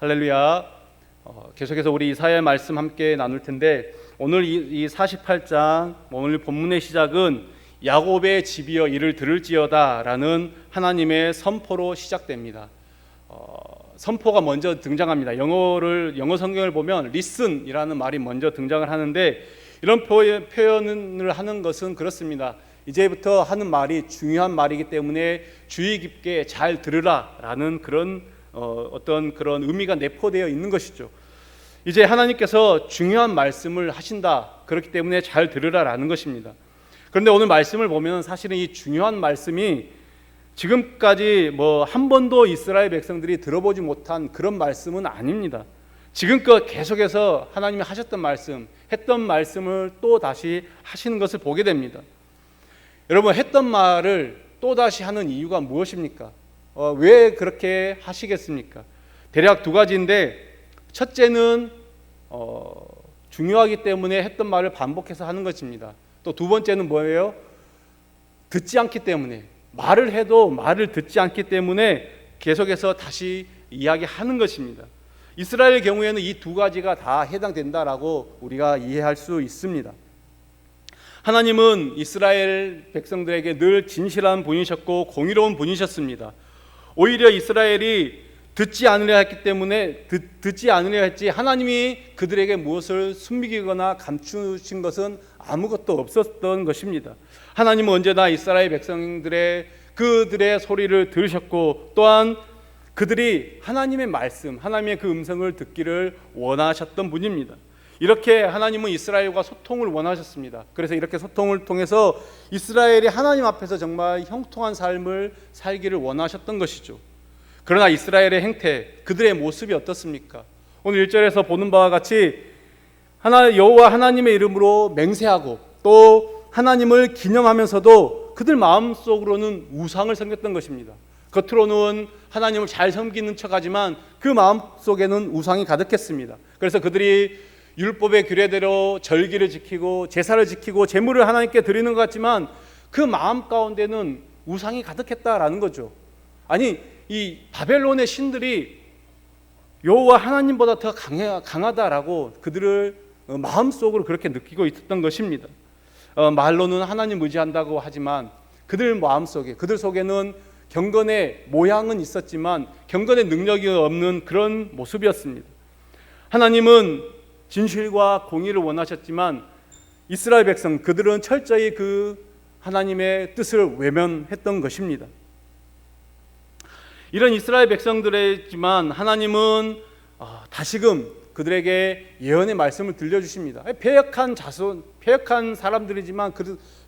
할렐루야. 계속해서 우리 이사야의 말씀 함께 나눌 텐데, 오늘 이 48장 오늘 본문의 시작은 야곱의 집이여 이를 들을지어다 라는 하나님의 선포로 시작됩니다. 선포가 먼저 등장합니다. 영어 성경을 보면 listen이라는 말이 먼저 등장을 하는데, 이런 표현을 하는 것은 그렇습니다. 이제부터 하는 말이 중요한 말이기 때문에 주의 깊게 잘 들으라 라는 그런 어떤 그런 의미가 내포되어 있는 것이죠. 이제 하나님께서 중요한 말씀을 하신다, 그렇기 때문에 잘 들으라 라는 것입니다. 그런데 오늘 말씀을 보면 사실은 이 중요한 말씀이 지금까지 한 번도 이스라엘 백성들이 들어보지 못한 그런 말씀은 아닙니다. 지금껏 계속해서 하나님이 하셨던 말씀, 했던 말씀을 또 다시 하시는 것을 보게 됩니다. 여러분, 했던 말을 또 다시 하는 이유가 무엇입니까? 왜 그렇게 하시겠습니까? 대략 두 가지인데, 첫째는 중요하기 때문에 했던 말을 반복해서 하는 것입니다. 또 두 번째는 뭐예요? 듣지 않기 때문에, 말을 해도 말을 듣지 않기 때문에 계속해서 다시 이야기하는 것입니다. 이스라엘의 경우에는 이 두 가지가 다 해당된다라고 우리가 이해할 수 있습니다. 하나님은 이스라엘 백성들에게 늘 진실한 분이셨고 공의로운 분이셨습니다. 오히려 이스라엘이 듣지 않으려 했기 때문에 듣지 않으려 했지, 하나님이 그들에게 무엇을 숨기거나 감추신 것은 아무것도 없었던 것입니다. 하나님은 언제나 이스라엘 백성들의 그들의 소리를 들으셨고, 또한 그들이 하나님의 말씀, 하나님의 그 음성을 듣기를 원하셨던 분입니다. 이렇게 하나님은 이스라엘과 소통을 원하셨습니다. 그래서 이렇게 소통을 통해서 이스라엘이 하나님 앞에서 정말 형통한 삶을 살기를 원하셨던 것이죠. 그러나 이스라엘의 행태, 그들의 모습이 어떻습니까? 오늘 1절에서 보는 바와 같이 여호와 하나님의 이름으로 맹세하고 또 하나님을 기념하면서도 그들 마음속으로는 우상을 섬겼던 것입니다. 겉으로는 하나님을 잘 섬기는 척하지만 그 마음속에는 우상이 가득했습니다. 그래서 그들이 율법의 규례대로 절기를 지키고 제사를 지키고 제물을 하나님께 드리는 것 같지만 그 마음 가운데는 우상이 가득했다라는 거죠. 아니, 이 바벨론의 신들이 여호와 하나님보다 더 강하다라고 그들을 마음속으로 그렇게 느끼고 있었던 것입니다. 말로는 하나님 의지한다고 하지만 그들 마음속에, 그들 속에는 경건의 모양은 있었지만 경건의 능력이 없는 그런 모습이었습니다. 하나님은 진실과 공의를 원하셨지만 이스라엘 백성, 그들은 철저히 그 하나님의 뜻을 외면했던 것입니다. 이런 이스라엘 백성들이지만 하나님은 다시금 그들에게 예언의 말씀을 들려주십니다. 패역한 사람들이지만,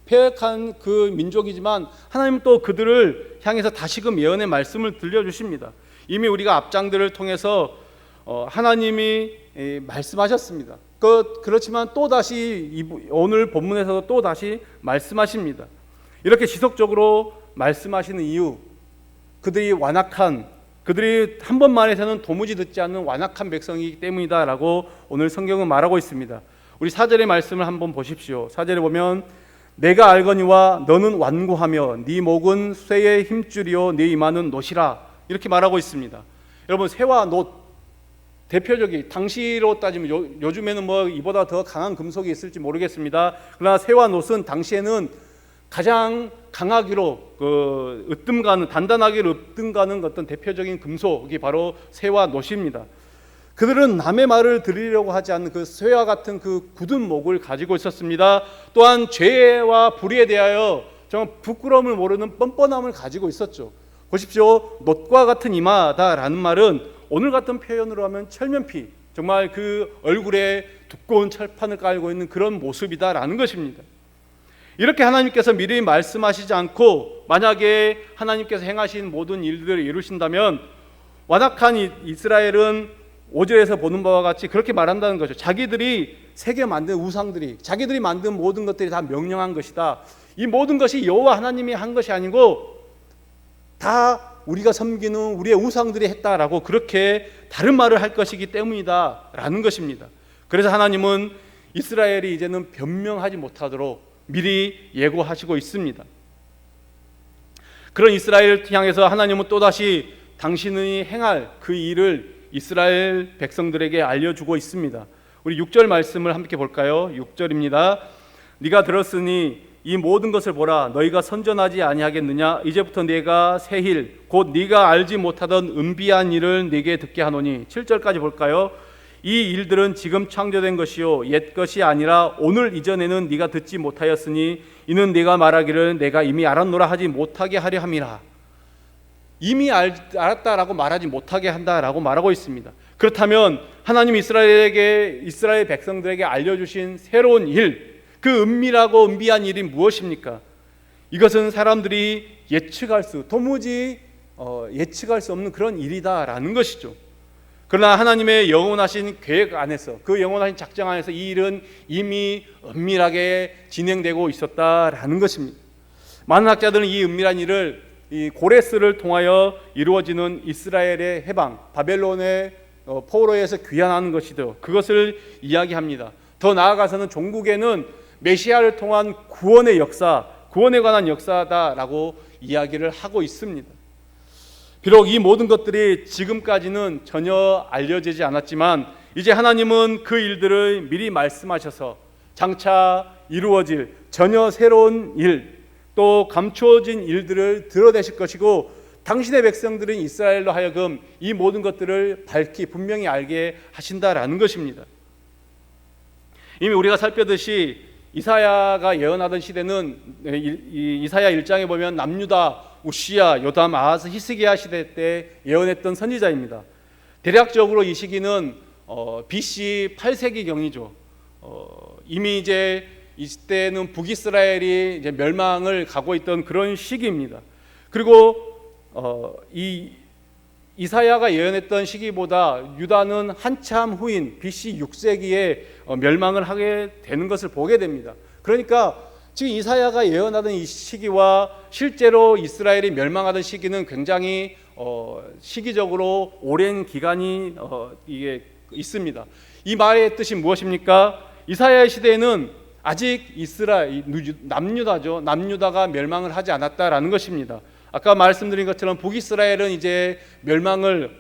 패역한 그 민족이지만 하나님은 또 그들을 향해서 다시금 예언의 말씀을 들려주십니다. 이미 우리가 앞장들을 통해서 하나님이 말씀하셨습니다. 그렇지만 또다시 오늘 본문에서도 또다시 말씀하십니다. 이렇게 지속적으로 말씀하시는 이유, 그들이 한 번만 해서는 도무지 듣지 않는 완악한 백성이기 때문이다라고 오늘 성경은 말하고 있습니다. 우리 4절의 말씀을 한번 보십시오. 4절에 보면 내가 알거니와 너는 완고하며 네 목은 쇠의 힘줄이요 네 이마는 놋이라, 이렇게 말하고 있습니다. 여러분, 쇠와 놋, 대표적인, 당시로 따지면 요즘에는 이보다 더 강한 금속이 있을지 모르겠습니다. 그러나 쇠와 놋은 당시에는 가장 강하기로 단단하기로 으뜸가는 어떤 대표적인 금속이 바로 쇠와 놋입니다. 그들은 남의 말을 들으려고 하지 않는 그 쇠와 같은 그 굳은 목을 가지고 있었습니다. 또한 죄와 불의에 대하여 정말 부끄러움을 모르는 뻔뻔함을 가지고 있었죠. 보십시오. 놋과 같은 이마다라는 말은 오늘 같은 표현으로 하면 철면피, 정말 그 얼굴에 두꺼운 철판을 깔고 있는 그런 모습이다라는 것입니다. 이렇게 하나님께서 미리 말씀하시지 않고 만약에 하나님께서 행하신 모든 일들을 이루신다면 완악한 이스라엘은 5절에서 보는 바와 같이 그렇게 말한다는 거죠. 자기들이 새겨 만든 우상들이, 자기들이 만든 모든 것들이 다 명령한 것이다. 이 모든 것이 여호와 하나님이 한 것이 아니고 다 우리가 섬기는 우리의 우상들이 했다라고 그렇게 다른 말을 할 것이기 때문이다라는 것입니다. 그래서 하나님은 이스라엘이 이제는 변명하지 못하도록 미리 예고하시고 있습니다. 그런 이스라엘을 향해서 하나님은 또다시 당신이 행할 그 일을 이스라엘 백성들에게 알려주고 있습니다. 우리 6절 말씀을 함께 볼까요? 6절입니다. 네가 들었으니 이 모든 것을 보라. 너희가 선전하지 아니하겠느냐? 이제부터 네가 새힐 곧 네가 알지 못하던 은비한 일을 네게 듣게 하노니. 7절까지 볼까요? 이 일들은 지금 창조된 것이요 옛 것이 아니라 오늘 이전에는 네가 듣지 못하였으니 이는 네가 말하기를 내가 이미 알았노라 하지 못하게 하려 함이라. 이미 알았다라고 말하지 못하게 한다라고 말하고 있습니다. 그렇다면 하나님 이스라엘 백성들에게 알려주신 새로운 일, 그 은밀하고 은비한 일이 무엇입니까? 이것은 사람들이 도무지 예측할 수 없는 그런 일이다라는 것이죠. 그러나 하나님의 영원하신 계획 안에서, 그 영원하신 작정 안에서 이 일은 이미 은밀하게 진행되고 있었다라는 것입니다. 많은 학자들은 이 은밀한 일을 이 고레스를 통하여 이루어지는 이스라엘의 해방, 바벨론의 포로에서 귀환하는 것이죠. 그것을 이야기합니다. 더 나아가서는 종국에는 메시아를 통한 구원의 역사, 구원에 관한 역사다라고 이야기를 하고 있습니다. 비록 이 모든 것들이 지금까지는 전혀 알려지지 않았지만 이제 하나님은 그 일들을 미리 말씀하셔서 장차 이루어질 전혀 새로운 일, 또 감추어진 일들을 드러내실 것이고 당신의 백성들인 이스라엘로 하여금 이 모든 것들을 밝히 분명히 알게 하신다라는 것입니다. 이미 우리가 살펴듯이 이사야가 예언하던 시대는 이사야 1장에 보면 남유다, 우시야, 요담, 아하스, 히스기야 시대 때 예언했던 선지자입니다. 대략적으로 이 시기는 BC 8세기경이죠. 이미 이제 이때는 북이스라엘이 이제 멸망을 가고 있던 그런 시기입니다. 그리고 이 이사야가 예언했던 시기보다 유다는 한참 후인 BC 6세기에 멸망을 하게 되는 것을 보게 됩니다. 그러니까 지금 이사야가 예언하던 이 시기와 실제로 이스라엘이 멸망하던 시기는 굉장히 시기적으로 오랜 기간이 이게 있습니다. 이 말의 뜻이 무엇입니까? 이사야의 시대에는 아직 남유다죠. 남유다가 멸망을 하지 않았다라는 것입니다. 아까 말씀드린 것처럼 북이스라엘은 이제 멸망을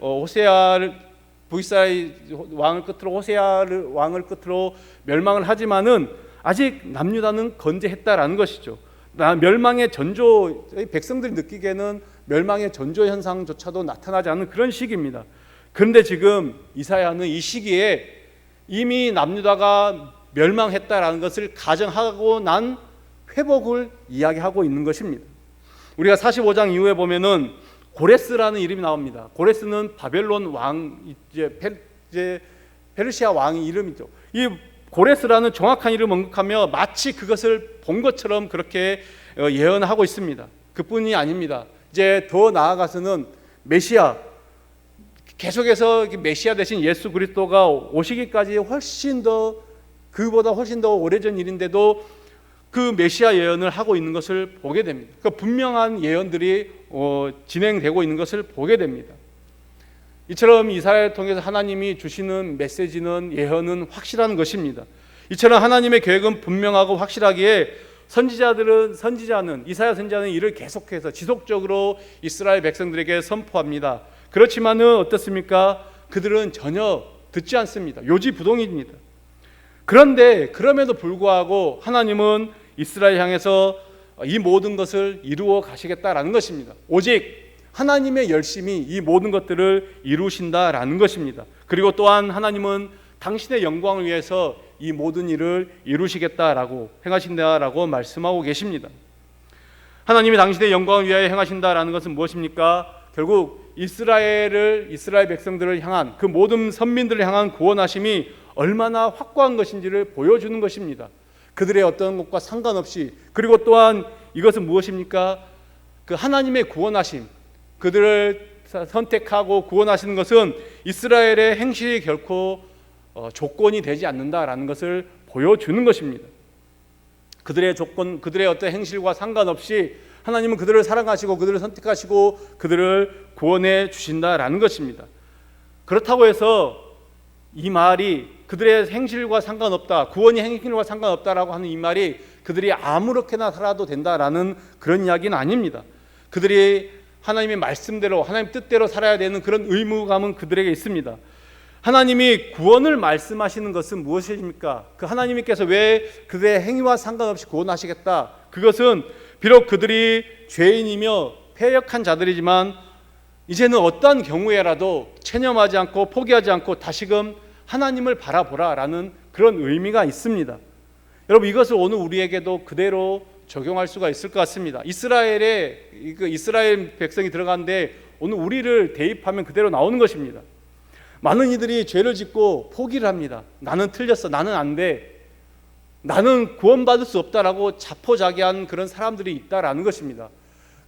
북이스라엘 왕을 끝으로 호세아 왕을 끝으로 멸망을 하지만은 아직 남유다는 건재했다라는 것이죠. 멸망의 전조, 백성들이 느끼기에는 멸망의 전조 현상조차도 나타나지 않는 그런 시기입니다. 그런데 지금 이사야는 이 시기에 이미 남유다가 멸망했다라는 것을 가정하고 난 회복을 이야기하고 있는 것입니다. 우리가 45장 이후에 보면은 고레스라는 이름이 나옵니다. 고레스는 바벨론 왕, 이제 페르시아 왕의 이름이죠. 이 고레스라는 정확한 이름을 언급하며 마치 그것을 본 것처럼 그렇게 예언하고 있습니다. 그뿐이 아닙니다. 이제 더 나아가서는 메시아, 계속해서 메시아 대신 예수 그리스도가 오시기까지 그보다 훨씬 더 오래전 일인데도 그 메시아 예언을 하고 있는 것을 보게 됩니다. 그 분명한 예언들이 진행되고 있는 것을 보게 됩니다. 이처럼 이사야를 통해서 하나님이 주시는 메시지는, 예언은 확실한 것입니다. 이처럼 하나님의 계획은 분명하고 확실하기에 이사야 선지자는 이를 계속해서 지속적으로 이스라엘 백성들에게 선포합니다. 그렇지만은 어떻습니까? 그들은 전혀 듣지 않습니다. 요지부동입니다. 그런데 그럼에도 불구하고 하나님은 이스라엘 향해서 이 모든 것을 이루어 가시겠다라는 것입니다. 오직 하나님의 열심이 이 모든 것들을 이루신다라는 것입니다. 그리고 또한 하나님은 당신의 영광을 위해서 이 모든 일을 이루시겠다라고 행하신다라고 말씀하고 계십니다. 하나님이 당신의 영광을 위하여 행하신다라는 것은 무엇입니까? 결국 이스라엘 백성들을 향한, 그 모든 선민들을 향한 구원하심이 얼마나 확고한 것인지를 보여주는 것입니다. 그들의 어떤 것과 상관없이. 그리고 또한 이것은 무엇입니까? 그 하나님의 구원하심, 그들을 선택하고 구원하시는 것은 이스라엘의 행실이 결코 조건이 되지 않는다라는 것을 보여주는 것입니다. 그들의 조건, 그들의 어떤 행실과 상관없이 하나님은 그들을 사랑하시고 그들을 선택하시고 그들을 구원해 주신다라는 것입니다. 그렇다고 해서 이 말이 그들의 행실과 상관없다, 구원이 행실과 상관없다라고 하는 이 말이 그들이 아무렇게나 살아도 된다라는 그런 이야기는 아닙니다. 그들이 하나님의 말씀대로 하나님 뜻대로 살아야 되는 그런 의무감은 그들에게 있습니다. 하나님이 구원을 말씀하시는 것은 무엇입니까? 그 하나님께서 왜 그들의 행위와 상관없이 구원하시겠다? 그것은 비록 그들이 죄인이며 패역한 자들이지만 이제는 어떠한 경우에라도 체념하지 않고 포기하지 않고 다시금 하나님을 바라보라라는 그런 의미가 있습니다. 여러분, 이것을 오늘 우리에게도 그대로 적용할 수가 있을 것 같습니다. 이스라엘 백성이 들어가는데 오늘 우리를 대입하면 그대로 나오는 것입니다. 많은 이들이 죄를 짓고 포기를 합니다. 나는 틀렸어, 나는 안 돼, 나는 구원받을 수 없다라고 자포자기한 그런 사람들이 있다라는 것입니다.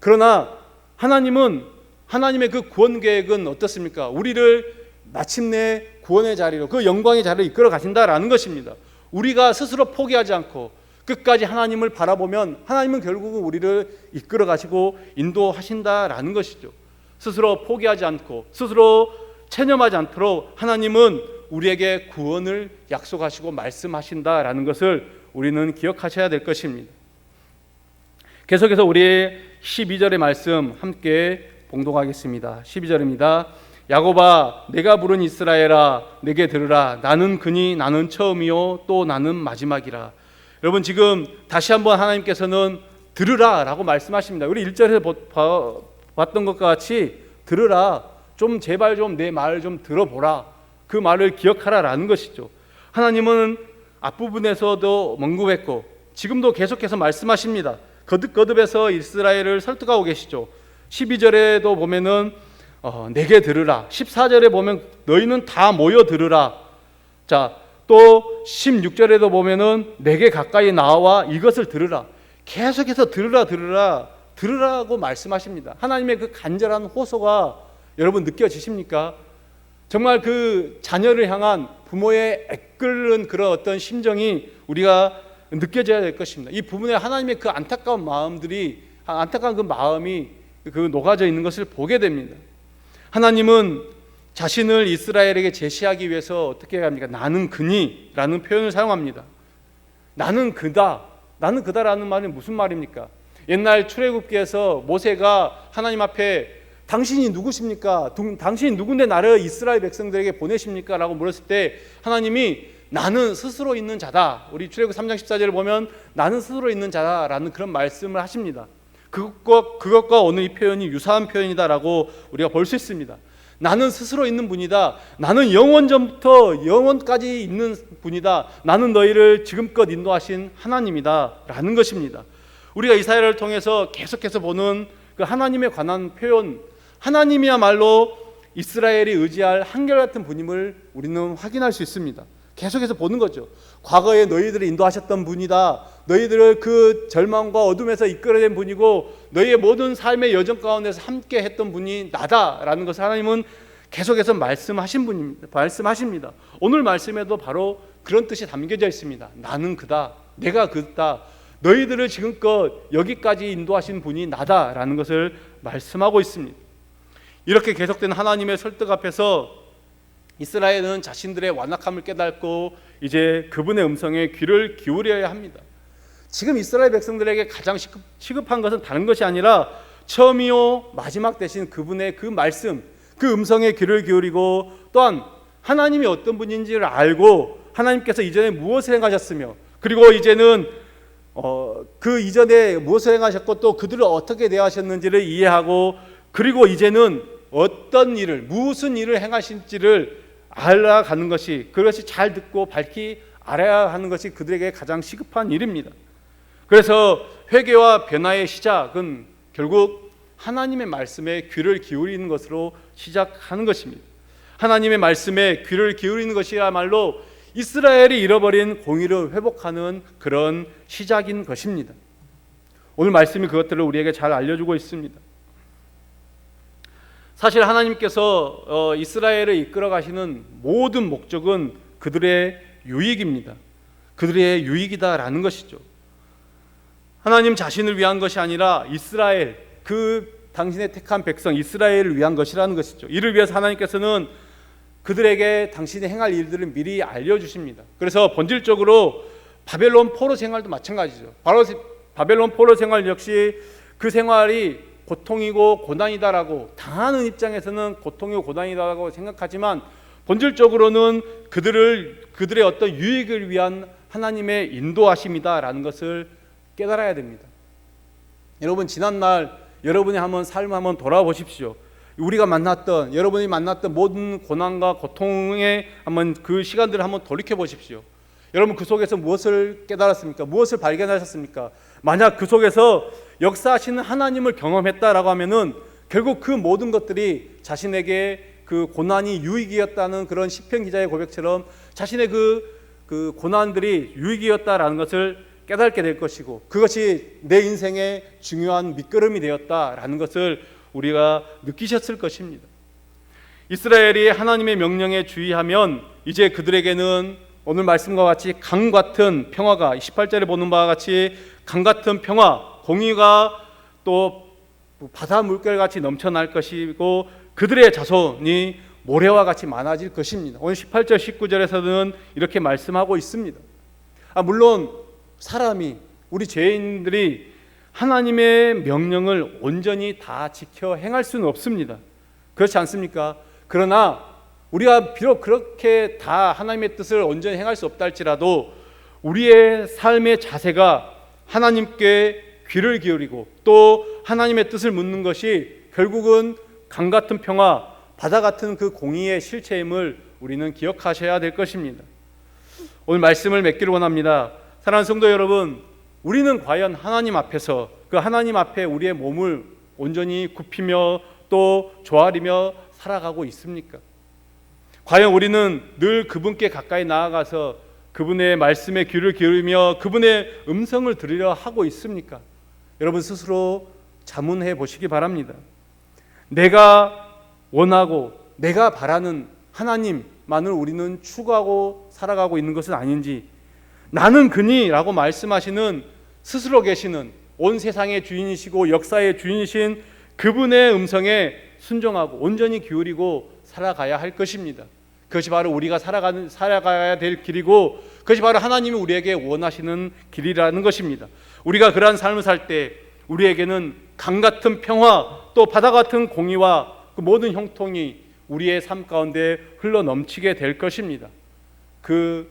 그러나 하나님의 그 구원 계획은 어떻습니까? 우리를 마침내 구원의 자리로, 그 영광의 자리로 이끌어 가신다라는 것입니다. 우리가 스스로 포기하지 않고 끝까지 하나님을 바라보면 하나님은 결국은 우리를 이끌어 가시고 인도하신다라는 것이죠. 스스로 포기하지 않고 스스로 체념하지 않도록 하나님은 우리에게 구원을 약속하시고 말씀하신다라는 것을 우리는 기억하셔야 될 것입니다. 계속해서 우리의 12절의 말씀 함께 봉독하겠습니다. 12절입니다. 야곱아, 내가 부른 이스라엘아, 내게 들으라. 나는 그니 나는 처음이요 또 나는 마지막이라. 여러분, 지금 다시 한번 하나님께서는 들으라 라고 말씀하십니다. 우리 1절에서 봤던 것과 같이 들으라, 좀 제발 좀 내 말을 좀 들어보라, 그 말을 기억하라 라는 것이죠. 하나님은 앞부분에서도 언급했고 지금도 계속해서 말씀하십니다. 거듭거듭해서 이스라엘을 설득하고 계시죠. 12절에도 보면은 내게 들으라, 14절에 보면 너희는 다 모여 들으라. 자, 또 16절에도 보면은 내게 가까이 나와 이것을 들으라. 계속해서 들으라고 말씀하십니다. 하나님의 그 간절한 호소가 여러분 느껴지십니까? 정말 그 자녀를 향한 부모의 애끓는 그런 어떤 심정이 우리가 느껴져야 될 것입니다. 이 부분에 하나님의 그 안타까운 그 마음이 그 녹아져 있는 것을 보게 됩니다. 하나님은 자신을 이스라엘에게 제시하기 위해서 어떻게 합니까? 나는 그니라는 표현을 사용합니다. 나는 그다라는 말은 무슨 말입니까? 옛날 출애굽기에서 모세가 하나님 앞에 당신이 누구십니까? 당신이 누군데 나를 이스라엘 백성들에게 보내십니까? 라고 물었을 때 하나님이 나는 스스로 있는 자다. 우리 출애굽 3장 14절을 보면 나는 스스로 있는 자다라는 그런 말씀을 하십니다. 그것과 오늘 이 표현이 유사한 표현이다라고 우리가 볼 수 있습니다. 나는 스스로 있는 분이다. 나는 영원 전부터 영원까지 있는 분이다. 나는 너희를 지금껏 인도하신 하나님이다 라는 것입니다. 우리가 이사야를 통해서 계속해서 보는 그 하나님에 관한 표현, 하나님이야말로 이스라엘이 의지할 한결같은 분임을 우리는 확인할 수 있습니다. 계속해서 보는 거죠. 과거에 너희들을 인도하셨던 분이다. 너희들을 그 절망과 어둠에서 이끌어낸 분이고 너희의 모든 삶의 여정 가운데서 함께 했던 분이 나다라는 것을 하나님은 계속해서 말씀하십니다. 오늘 말씀에도 바로 그런 뜻이 담겨져 있습니다. 나는 그다. 내가 그다. 너희들을 지금껏 여기까지 인도하신 분이 나다라는 것을 말씀하고 있습니다. 이렇게 계속된 하나님의 설득 앞에서 이스라엘은 자신들의 완악함을 깨닫고 이제 그분의 음성에 귀를 기울여야 합니다. 지금 이스라엘 백성들에게 가장 시급한 것은 다른 것이 아니라 처음이요 마지막 되신 그분의 그 말씀, 그 음성에 귀를 기울이고 또한 하나님이 어떤 분인지를 알고 하나님께서 이전에 무엇을 행하셨으며 그리고 이제는 그 이전에 무엇을 행하셨고 또 그들을 어떻게 대하셨는지를 이해하고 그리고 이제는 어떤 일을 무슨 일을 행하실지를 알아가는 것이 그것이 잘 듣고 밝히 알아야 하는 것이 그들에게 가장 시급한 일입니다. 그래서 회개와 변화의 시작은 결국 하나님의 말씀에 귀를 기울이는 것으로 시작하는 것입니다. 하나님의 말씀에 귀를 기울이는 것이야말로 이스라엘이 잃어버린 공의를 회복하는 그런 시작인 것입니다. 오늘 말씀이 그것들을 우리에게 잘 알려주고 있습니다. 사실 하나님께서 이스라엘을 이끌어 가시는 모든 목적은 그들의 유익입니다. 그들의 유익이다라는 것이죠. 하나님 자신을 위한 것이 아니라 이스라엘, 그 당신의 택한 백성 이스라엘을 위한 것이라는 것이죠. 이를 위해서 하나님께서는 그들에게 당신이 행할 일들을 미리 알려주십니다. 그래서 본질적으로 바벨론 포로 생활도 마찬가지죠. 바벨론 포로 생활 역시 그 생활이 고통이고 고난이다라고, 당하는 입장에서는 고통이고 고난이다라고 생각하지만 본질적으로는 그들의 어떤 유익을 위한 하나님의 인도하심이다라는 것을 깨달아야 됩니다. 여러분, 지난날 여러분이 한번 삶을 한번 돌아보십시오. 여러분이 만났던 모든 고난과 고통의 한번 그 시간들을 한번 돌이켜 보십시오. 여러분, 그 속에서 무엇을 깨달았습니까? 무엇을 발견하셨습니까? 만약 그 속에서 역사하시는 하나님을 경험했다라고 하면은 결국 그 모든 것들이 자신에게 그 고난이 유익이었다는 그런 시편 기자의 고백처럼 자신의 그 고난들이 유익이었다라는 것을 깨닫게 될 것이고, 그것이 내 인생의 중요한 밑거름이 되었다라는 것을 우리가 느끼셨을 것입니다. 이스라엘이 하나님의 명령에 주의하면 이제 그들에게는 오늘 말씀과 같이 강 같은 평화가, 18절에 보는 바와 같이 강 같은 평화, 공의가 또 바다 물결같이 넘쳐날 것이고 그들의 자손이 모래와 같이 많아질 것입니다. 오늘 18절 19절에서는 이렇게 말씀하고 있습니다. 물론 사람이, 우리 죄인들이 하나님의 명령을 온전히 다 지켜 행할 수는 없습니다. 그렇지 않습니까? 그러나 우리가 비록 그렇게 다 하나님의 뜻을 온전히 행할 수 없다 할지라도 우리의 삶의 자세가 하나님께 귀를 기울이고 또 하나님의 뜻을 묻는 것이 결국은 강 같은 평화, 바다 같은 그 공의의 실체임을 우리는 기억하셔야 될 것입니다. 오늘 말씀을 맺기를 원합니다. 사랑하는 성도 여러분, 우리는 과연 하나님 앞에서 그 하나님 앞에 우리의 몸을 온전히 굽히며 또 조아리며 살아가고 있습니까? 과연 우리는 늘 그분께 가까이 나아가서 그분의 말씀에 귀를 기울이며 그분의 음성을 들으려 하고 있습니까? 여러분 스스로 자문해 보시기 바랍니다. 내가 원하고 내가 바라는 하나님만을 우리는 추구하고 살아가고 있는 것은 아닌지, 나는 그니라고 말씀하시는 스스로 계시는 온 세상의 주인이시고 역사의 주인이신 그분의 음성에 순종하고 온전히 기울이고 살아가야 할 것입니다. 그것이 바로 우리가 살아가야 될 길이고 그것이 바로 하나님이 우리에게 원하시는 길이라는 것입니다. 우리가 그러한 삶을 살 때 우리에게는 강 같은 평화 또 바다 같은 공의와 그 모든 형통이 우리의 삶 가운데 흘러 넘치게 될 것입니다. 그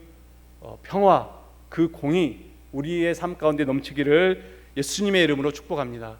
평화, 그 공의 우리의 삶 가운데 넘치기를 예수님의 이름으로 축복합니다.